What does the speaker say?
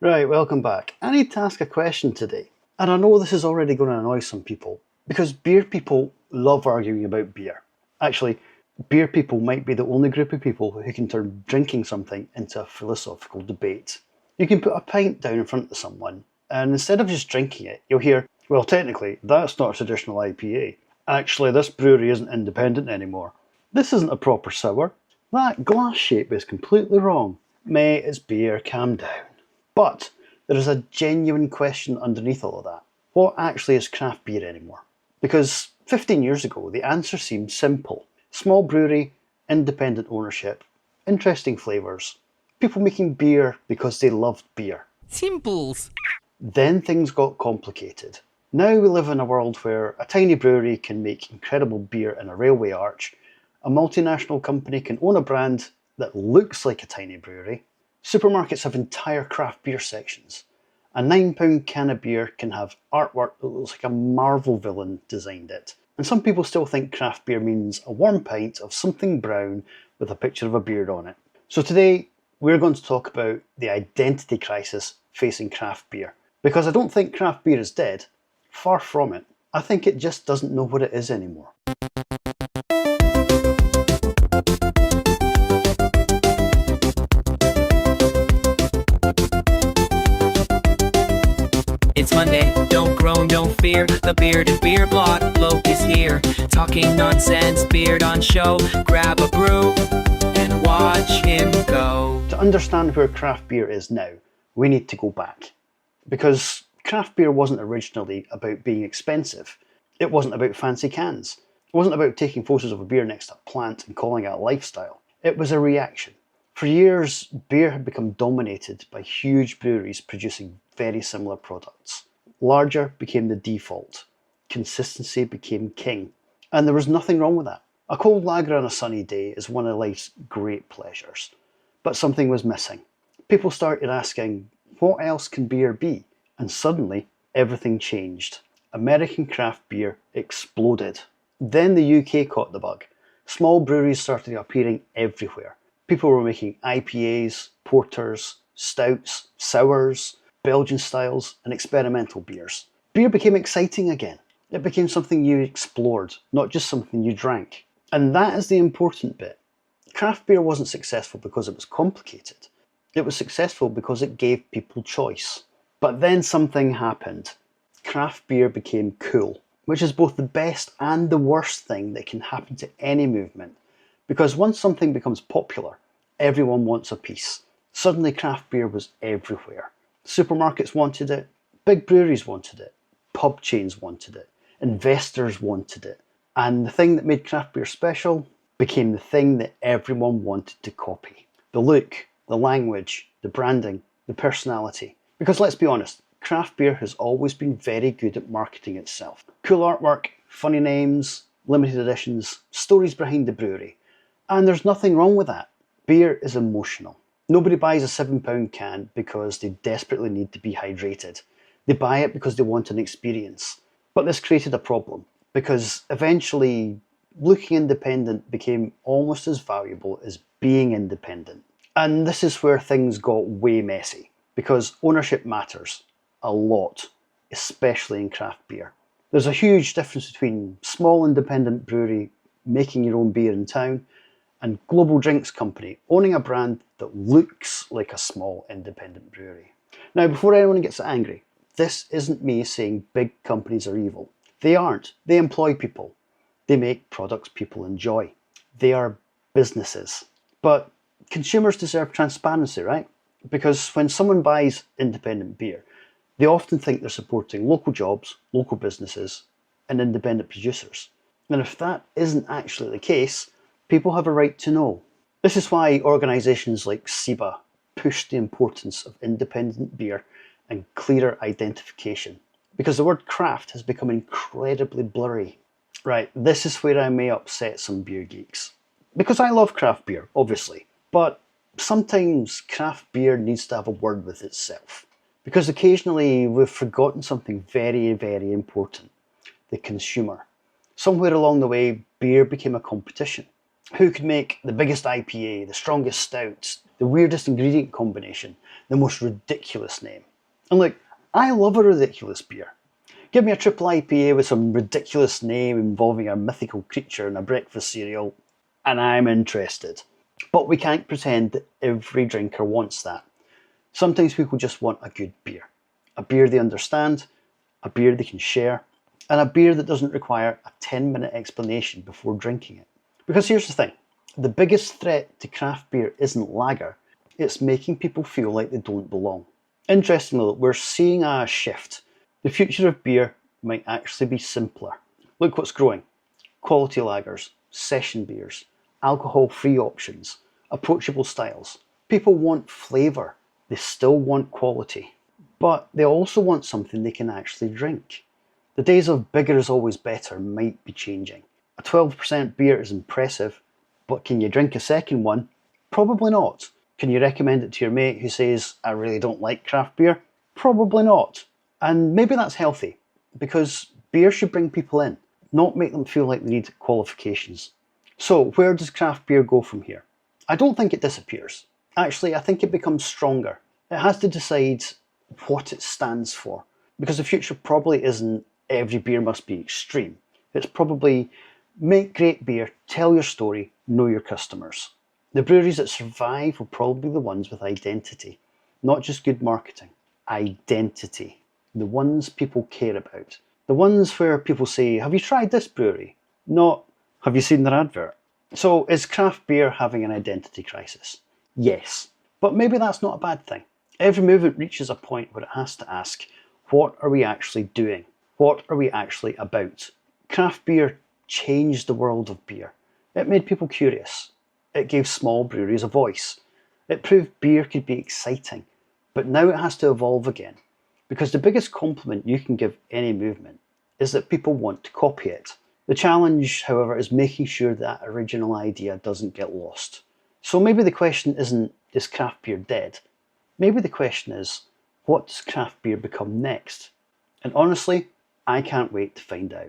Right, welcome back. I need to ask a question today. And I know this is already going to annoy some people, because beer people love arguing about beer. Actually, beer people might be the only group of people who can turn drinking something into a philosophical debate. You can put a pint down in front of someone, and instead of just drinking it, you'll hear, well, technically, that's not a traditional IPA. Actually, this brewery isn't independent anymore. This isn't a proper sour. That glass shape is completely wrong. Mate, it's beer, calm down. But there is a genuine question underneath all of that. What actually is craft beer anymore? Because 15 years ago, the answer seemed simple. Small brewery, independent ownership, interesting flavours, people making beer because they loved beer. Simples. Then things got complicated. Now we live in a world where a tiny brewery can make incredible beer in a railway arch, a multinational company can own a brand that looks like a tiny brewery, supermarkets have entire craft beer sections, a £9 can of beer can have artwork that looks like a Marvel villain designed it, and some people still think craft beer means a warm pint of something brown with a picture of a beard on it. So today we're going to talk about the identity crisis facing craft beer. Because I don't think craft beer is dead, far from it. I think it just doesn't know what it is anymore. It's Monday, don't groan, don't fear. The Bearded Beer Blog bloke is here. Talking nonsense, beard on show. Grab a brew and watch him go. To understand where craft beer is now, we need to go back. Because craft beer wasn't originally about being expensive. It wasn't about fancy cans. It wasn't about taking photos of a beer next to a plant and calling it a lifestyle. It was a reaction. For years, beer had become dominated by huge breweries producing very similar products. Larger became the default. Consistency became king. And there was nothing wrong with that. A cold lager on a sunny day is one of life's great pleasures. But something was missing. People started asking, what else can beer be? And suddenly, everything changed. American craft beer exploded. Then the UK caught the bug. Small breweries started appearing everywhere. People were making IPAs, porters, stouts, sours, Belgian styles, and experimental beers. Beer became exciting again. It became something you explored, not just something you drank. And that is the important bit. Craft beer wasn't successful because it was complicated. It was successful because it gave people choice. But then something happened. Craft beer became cool, which is both the best and the worst thing that can happen to any movement. Because once something becomes popular, everyone wants a piece. Suddenly craft beer was everywhere. Supermarkets wanted it, big breweries wanted it, pub chains wanted it, investors wanted it. And the thing that made craft beer special became the thing that everyone wanted to copy. The look, the language, the branding, the personality. Because let's be honest, craft beer has always been very good at marketing itself. Cool artwork, funny names, limited editions, stories behind the brewery. And there's nothing wrong with that. Beer is emotional. Nobody buys a £7 can because they desperately need to be hydrated. They buy it because they want an experience. But this created a problem, because eventually looking independent became almost as valuable as being independent. And this is where things got way messy, because ownership matters a lot, especially in craft beer. There's a huge difference between small independent brewery making your own beer in town and global drinks company owning a brand that looks like a small independent brewery. Now, before anyone gets angry, this isn't me saying big companies are evil. They aren't. They employ people. They make products people enjoy. They are businesses. But consumers deserve transparency, right? Because when someone buys independent beer, they often think they're supporting local jobs, local businesses, and independent producers. And if that isn't actually the case, people have a right to know. This is why organisations like SIBA push the importance of independent beer and clearer identification. Because the word craft has become incredibly blurry. Right, this is where I may upset some beer geeks. Because I love craft beer, obviously, but sometimes craft beer needs to have a word with itself. Because occasionally we've forgotten something very, very important. The consumer. Somewhere along the way, beer became a competition. Who could make the biggest IPA, the strongest stouts, the weirdest ingredient combination, the most ridiculous name. And look, I love a ridiculous beer. Give me a triple IPA with some ridiculous name involving a mythical creature in a breakfast cereal, and I'm interested. But we can't pretend that every drinker wants that. Sometimes people just want a good beer. A beer they understand, a beer they can share, and a beer that doesn't require a 10-minute explanation before drinking it. Because here's the thing, the biggest threat to craft beer isn't lager, it's making people feel like they don't belong. Interestingly, we're seeing a shift. The future of beer might actually be simpler. Look what's growing. Quality lagers, session beers, alcohol-free options, approachable styles. People want flavour. They still want quality. But they also want something they can actually drink. The days of bigger is always better might be changing. A 12% beer is impressive, but can you drink a second one? Probably not. Can you recommend it to your mate who says, I really don't like craft beer? Probably not. And maybe that's healthy, because beer should bring people in, not make them feel like they need qualifications. So where does craft beer go from here? I don't think it disappears. Actually, I think it becomes stronger. It has to decide what it stands for, because the future probably isn't every beer must be extreme. It's probably make great beer, tell your story, know your customers. The breweries that survive will probably be the ones with identity, not just good marketing. Identity. The ones people care about. The ones where people say, have you tried this brewery? Not, have you seen their advert? So is craft beer having an identity crisis? Yes. But maybe that's not a bad thing. Every movement reaches a point where it has to ask, what are we actually doing? What are we actually about? Craft beer changed the world of beer. It made people curious. It gave small breweries a voice. It proved beer could be exciting. But now it has to evolve again. Because the biggest compliment you can give any movement is that people want to copy it. The challenge, however, is making sure that original idea doesn't get lost. So maybe the question isn't, is craft beer dead? Maybe the question is, what does craft beer become next? And honestly, I can't wait to find out.